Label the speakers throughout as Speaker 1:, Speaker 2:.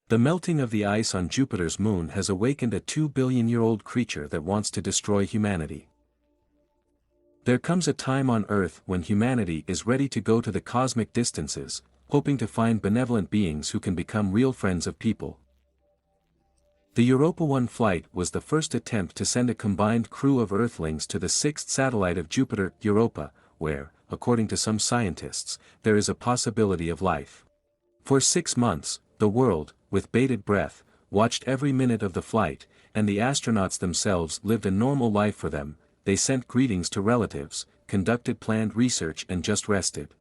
Speaker 1: The melting of the ice on Jupiter's moon has awakened a 2 billion-year-old creature that wants to destroy humanity. There comes a time on Earth when humanity is ready to go to the cosmic distances, hoping to find benevolent beings who can become real friends of people. The Europa 1 flight was the first attempt to send a combined crew of Earthlings to the sixth satellite of Jupiter, Europa, where, according to some scientists, there is a possibility of life. For 6 months, the world, with bated breath, watched every minute of the flight, and the astronauts themselves lived a normal life for them. They sent greetings to relatives, conducted planned research and just rested.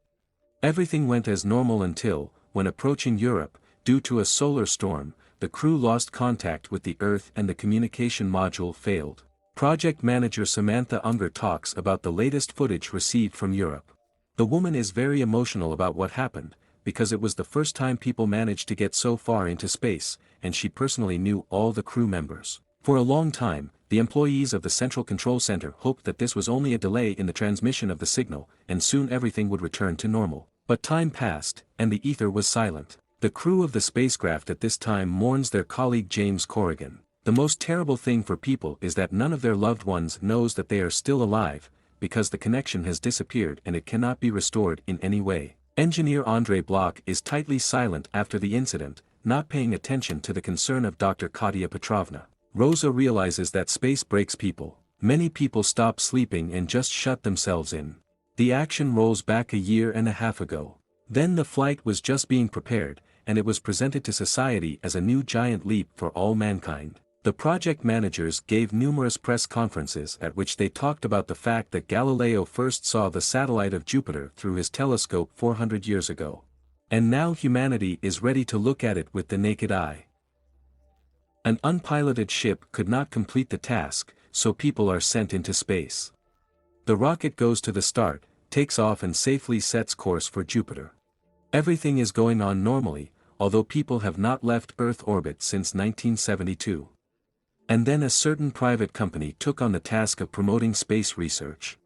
Speaker 1: Everything went as normal until, when approaching Europe, due to a solar storm, the crew lost contact with the Earth and the communication module failed. Project manager Samantha Unger talks about the latest footage received from Europe. The woman is very emotional about what happened, because it was the first time people managed to get so far into space, and she personally knew all the crew members. For a long time, the employees of the Central Control Center hoped that this was only a delay in the transmission of the signal, and soon everything would return to normal. But time passed, and the ether was silent. The crew of the spacecraft at this time mourns their colleague James Corrigan. The most terrible thing for people is that none of their loved ones knows that they are still alive, because the connection has disappeared and it cannot be restored in any way. Engineer Andrei Bloch is tightly silent after the incident, not paying attention to the concern of Dr. Katya Petrovna. Rosa realizes that space breaks people. Many people stop sleeping and just shut themselves in. The action rolls back 1.5 years ago. Then the flight was just being prepared, and it was presented to society as a new giant leap for all mankind. The project managers gave numerous press conferences at which they talked about the fact that Galileo first saw the satellite of Jupiter through his telescope 400 years ago. And now humanity is ready to look at it with the naked eye. An unpiloted ship could not complete the task, so people are sent into space. The rocket goes to the start, takes off and safely sets course for Jupiter. Everything is going on normally, although people have not left Earth orbit since 1972. And then a certain private company took on the task of promoting space research.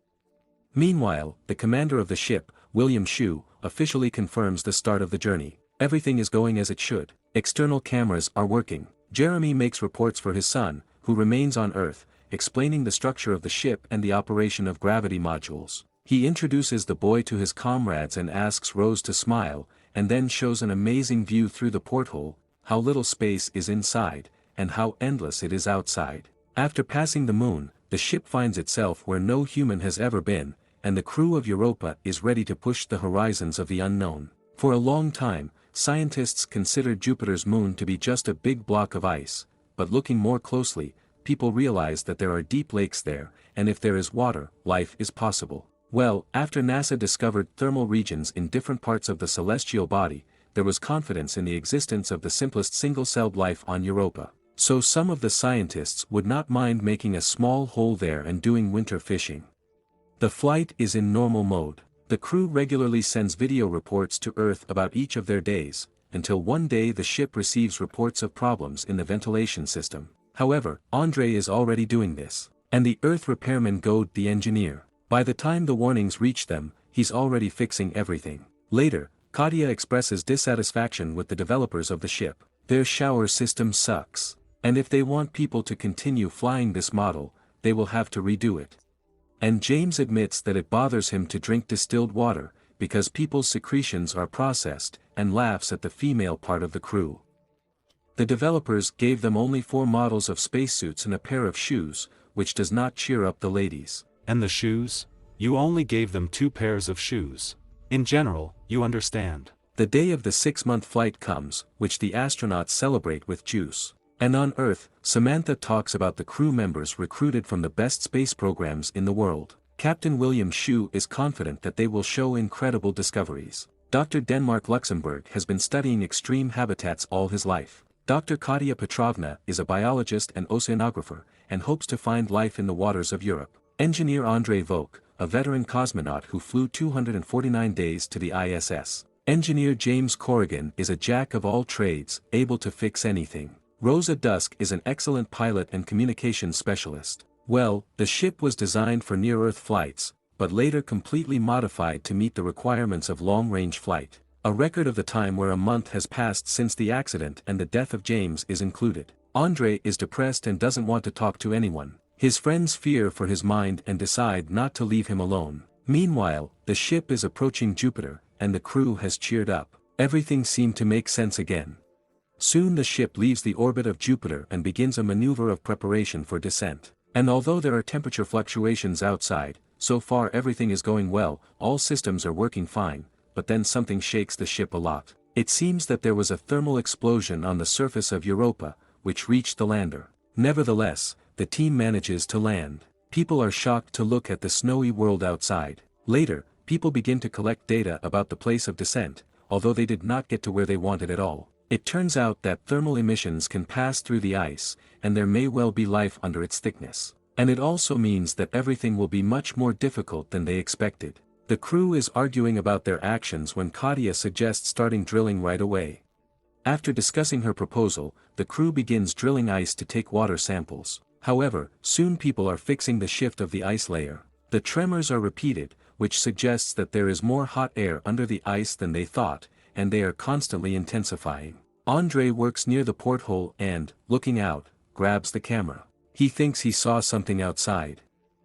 Speaker 1: Meanwhile, the commander of the ship, William Shue, officially confirms the start of the journey. Everything is going as it should. External cameras are working. Jeremy makes reports for his son, who remains on Earth, explaining the structure of the ship and the operation of gravity modules. He introduces the boy to his comrades and asks Rose to smile, and then shows an amazing view through the porthole, how little space is inside, and how endless it is outside. After passing the moon, the ship finds itself where no human has ever been, and the crew of Europa is ready to push the horizons of the unknown. For a long time, scientists considered Jupiter's moon to be just a big block of ice, but looking more closely, people realized that there are deep lakes there, and if there is water, life is possible. Well, after NASA discovered thermal regions in different parts of the celestial body, there was confidence in the existence of the simplest single-celled life on Europa. So some of the scientists would not mind making a small hole there and doing winter fishing. The flight is in normal mode. The crew regularly sends video reports to Earth about each of their days, until one day the ship receives reports of problems in the ventilation system. However, Andrei is already doing this, and the Earth repairman goad the engineer. By the time the warnings reach them, he's already fixing everything. Later, Katya expresses dissatisfaction with the developers of the ship. Their shower system sucks. And if they want people to continue flying this model, they will have to redo it. And James admits that it bothers him to drink distilled water, because people's secretions are processed, and laughs at the female part of the crew. The developers gave them only 4 models of spacesuits and a pair of shoes, which does not cheer up the ladies.
Speaker 2: And the shoes? You only gave them 2 pairs of shoes. In general, you understand.
Speaker 1: The day of the 6-month flight comes, which the astronauts celebrate with juice. And on Earth, Samantha talks about the crew members recruited from the best space programs in the world. Captain William Shue is confident that they will show incredible discoveries. Dr. Denmark Luxembourg has been studying extreme habitats all his life. Dr. Katya Petrovna is a biologist and oceanographer, and hopes to find life in the waters of Europe. Engineer Andrei Vogt, a veteran cosmonaut who flew 249 days to the ISS. Engineer James Corrigan is a jack of all trades, able to fix anything. Rosa Dusk is an excellent pilot and communications specialist. Well, the ship was designed for near-Earth flights, but later completely modified to meet the requirements of long-range flight. A record of the time where a month has passed since the accident and the death of James is included. Andre is depressed and doesn't want to talk to anyone. His friends fear for his mind and decide not to leave him alone. Meanwhile, the ship is approaching Jupiter, and the crew has cheered up. Everything seemed to make sense again. Soon the ship leaves the orbit of Jupiter and begins a maneuver of preparation for descent. And although there are temperature fluctuations outside, so far everything is going well, all systems are working fine, but then something shakes the ship a lot. It seems that there was a thermal explosion on the surface of Europa, which reached the lander. Nevertheless, the team manages to land. People are shocked to look at the snowy world outside. Later, people begin to collect data about the place of descent, although they did not get to where they wanted at all. It turns out that thermal emissions can pass through the ice, and there may well be life under its thickness. And it also means that everything will be much more difficult than they expected. The crew is arguing about their actions when Katia suggests starting drilling right away. After discussing her proposal, the crew begins drilling ice to take water samples. However, soon people are fixing the shift of the ice layer. The tremors are repeated, which suggests that there is more hot air under the ice than they thought, and they are constantly intensifying. Andre works near the porthole and, looking out, grabs the camera. He thinks he saw something outside.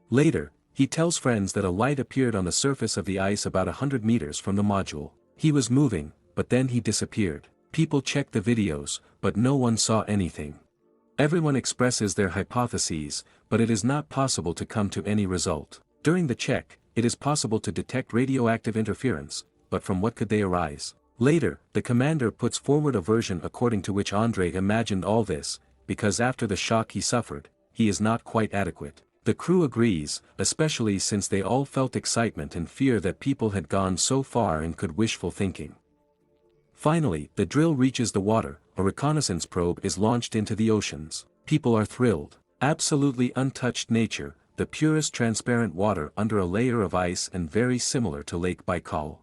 Speaker 1: Later, he tells friends that a light appeared on the surface of the ice about 100 meters from the module. He was moving, but then he disappeared. People checked the videos, but no one saw anything. Everyone expresses their hypotheses, but it is not possible to come to any result. During the check, it is possible to detect radioactive interference, but from what could they arise? Later, the commander puts forward a version according to which Andre imagined all this, because after the shock he suffered, he is not quite adequate. The crew agrees, especially since they all felt excitement and fear that people had gone so far and could wishful thinking. Finally, the drill reaches the water, a reconnaissance probe is launched into the oceans. People are thrilled. Absolutely untouched nature, the purest transparent water under a layer of ice and very similar to Lake Baikal.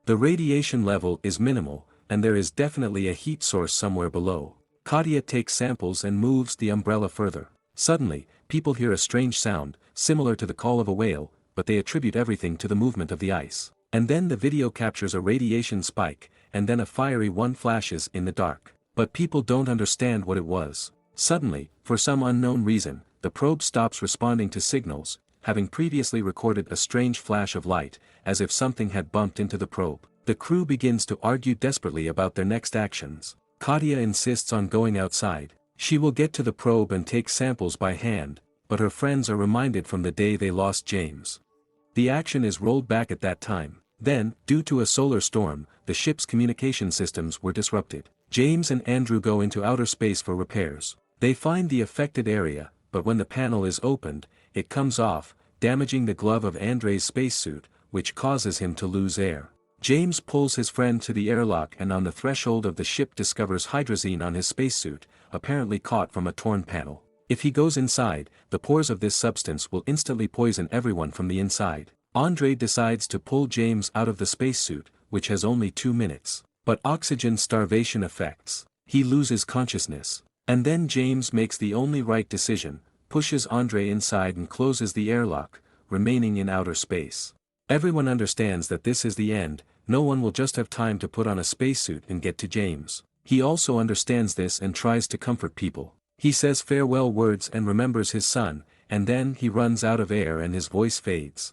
Speaker 1: The radiation level is minimal, and there is definitely a heat source somewhere below. Katia takes samples and moves the umbrella further. Suddenly, people hear a strange sound, similar to the call of a whale, but they attribute everything to the movement of the ice. And then the video captures a radiation spike, and then a fiery one flashes in the dark. But people don't understand what it was. Suddenly, for some unknown reason, the probe stops responding to signals, having previously recorded a strange flash of light, as if something had bumped into the probe. The crew begins to argue desperately about their next actions. Katia insists on going outside. She will get to the probe and take samples by hand, but her friends are reminded from the day they lost James. The action is rolled back at that time. Then, due to a solar storm, the ship's communication systems were disrupted. James and Andrew go into outer space for repairs. They find the affected area, but when the panel is opened, it comes off, damaging the glove of Andre's spacesuit, which causes him to lose air. James pulls his friend to the airlock and on the threshold of the ship discovers hydrazine on his spacesuit, apparently caught from a torn panel. If he goes inside, the pores of this substance will instantly poison everyone from the inside. Andre decides to pull James out of the spacesuit, which has only 2 minutes. But oxygen starvation affects. He loses consciousness. And then James makes the only right decision, pushes Andre inside and closes the airlock, remaining in outer space. Everyone understands that this is the end, no one will just have time to put on a spacesuit and get to James. He also understands this and tries to comfort people. He says farewell words and remembers his son, and then he runs out of air and his voice fades.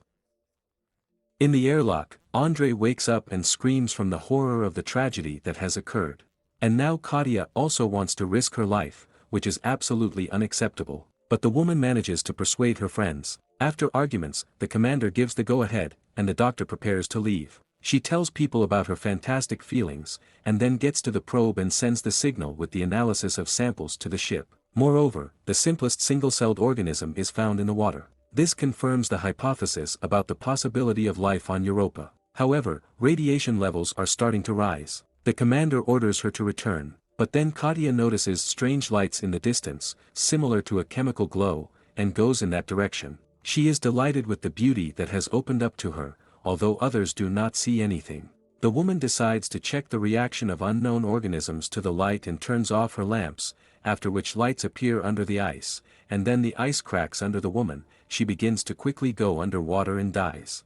Speaker 1: In the airlock, Andre wakes up and screams from the horror of the tragedy that has occurred. And now Katia also wants to risk her life, which is absolutely unacceptable. But the woman manages to persuade her friends. After arguments, the commander gives the go-ahead, and the doctor prepares to leave. She tells people about her fantastic feelings, and then gets to the probe and sends the signal with the analysis of samples to the ship. Moreover, the simplest single-celled organism is found in the water. This confirms the hypothesis about the possibility of life on Europa. However, radiation levels are starting to rise. The commander orders her to return, but then Katia notices strange lights in the distance, similar to a chemical glow, and goes in that direction. She is delighted with the beauty that has opened up to her, although others do not see anything. The woman decides to check the reaction of unknown organisms to the light and turns off her lamps, after which lights appear under the ice, and then the ice cracks under the woman. She begins to quickly go underwater and dies.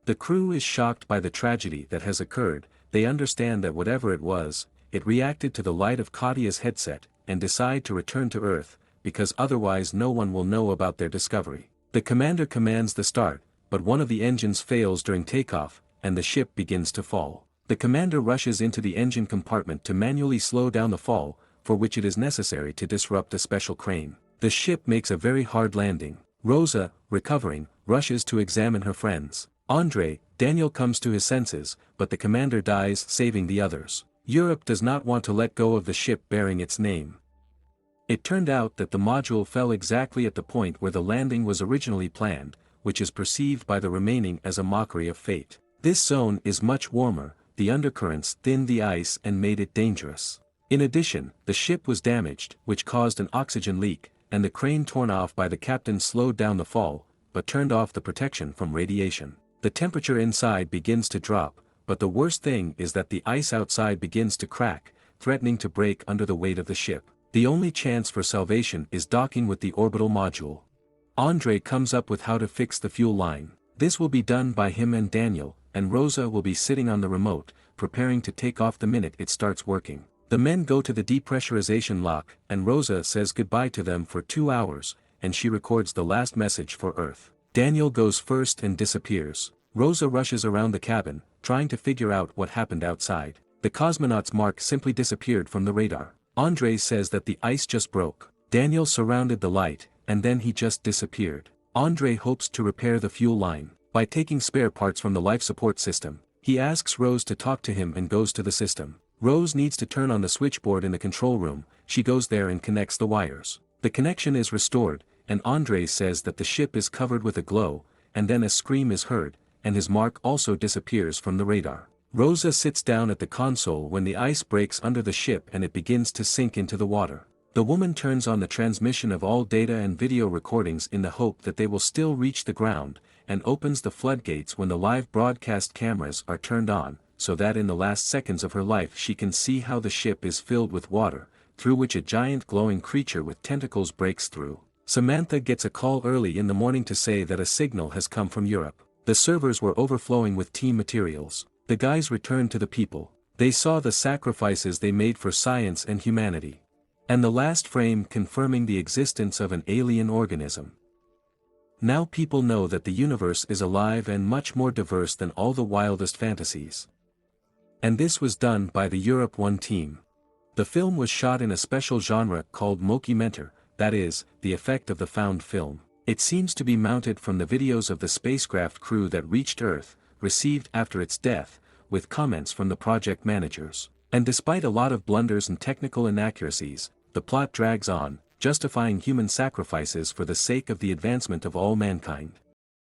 Speaker 1: The crew is shocked by the tragedy that has occurred. they understand that whatever it was, it reacted to the light of Katya's headset, and decide to return to Earth, because otherwise no one will know about their discovery. The commander commands the start, but one of the engines fails during takeoff, and the ship begins to fall. The commander rushes into the engine compartment to manually slow down the fall, for which it is necessary to disrupt a special crane. The ship makes a very hard landing. Rosa, recovering, rushes to examine her friends. Andre, Daniel comes to his senses, but the commander dies, saving the others. Europe does not want to let go of the ship bearing its name. It turned out that the module fell exactly at the point where the landing was originally planned, which is perceived by the remaining as a mockery of fate. This zone is much warmer, the undercurrents thinned the ice and made it dangerous. In addition, the ship was damaged, which caused an oxygen leak, and the crane torn off by the captain slowed down the fall, but turned off the protection from radiation. The temperature inside begins to drop, but the worst thing is that the ice outside begins to crack, threatening to break under the weight of the ship. The only chance for salvation is docking with the orbital module. Andre comes up with how to fix the fuel line. This will be done by him and Daniel, and Rosa will be sitting on the remote, preparing to take off the minute it starts working. The men go to the depressurization lock, and Rosa says goodbye to them for 2 hours, and she records the last message for Earth. Daniel goes first and disappears. Rosa rushes around the cabin, trying to figure out what happened outside. The cosmonaut's mark simply disappeared from the radar. Andre says that the ice just broke. Daniel surrounded the light, and then he just disappeared. Andre hopes to repair the fuel line by taking spare parts from the life support system. He asks Rose to talk to him and goes to the system. Rose needs to turn on the switchboard in the control room. She goes there and connects the wires. The connection is restored, and Andre says that the ship is covered with a glow, and then a scream is heard, and his mark also disappears from the radar. Rosa sits down at the console when the ice breaks under the ship and it begins to sink into the water. The woman turns on the transmission of all data and video recordings in the hope that they will still reach the ground, and opens the floodgates when the live broadcast cameras are turned on, so that in the last seconds of her life she can see how the ship is filled with water, through which a giant glowing creature with tentacles breaks through. Samantha gets a call early in the morning to say that a signal has come from Europe. The servers were overflowing with team materials. The guys returned to the people. They saw the sacrifices they made for science and humanity. And the last frame confirming the existence of an alien organism. Now people know that the universe is alive and much more diverse than all the wildest fantasies. And this was done by the Europe 1 team. The film was shot in a special genre called mockumentary, that is, the effect of the found film. It seems to be mounted from the videos of the spacecraft crew that reached Earth, received after its death, with comments from the project managers. And despite a lot of blunders and technical inaccuracies, the plot drags on, justifying human sacrifices for the sake of the advancement of all mankind.